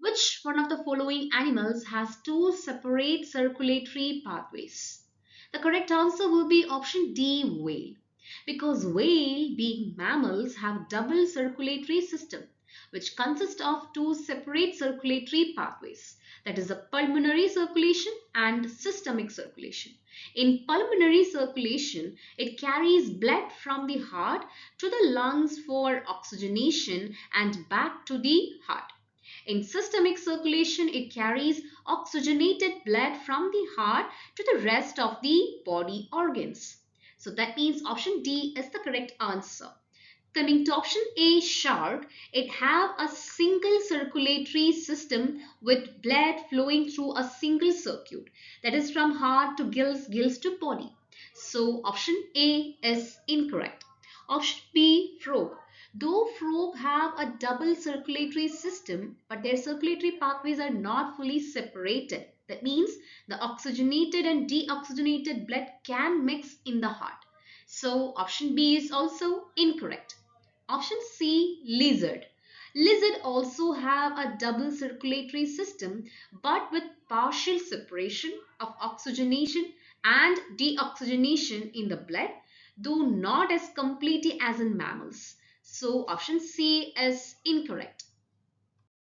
Which one of the following animals has two separate circulatory pathways? The correct answer will be option D, whale. Because whale, being mammals, have double circulatory system which consists of two separate circulatory pathways, that is the pulmonary circulation and systemic circulation. In pulmonary circulation, it carries blood from the heart to the lungs for oxygenation and back to the heart. In systemic circulation, it carries oxygenated blood from the heart to the rest of the body organs. So that means option D is the correct answer. Coming to option A, shark, it have a single circulatory system with blood flowing through a single circuit, that is from heart to gills, gills to body. So option A is incorrect. Option B, frog. Though frog have a double circulatory system, but their circulatory pathways are not fully separated. That means the oxygenated and deoxygenated blood can mix in the heart. So option B is also incorrect. Option C, lizard. Lizard also have a double circulatory system but with partial separation of oxygenation and deoxygenation in the blood, though not as completely as in mammals. So option C is incorrect.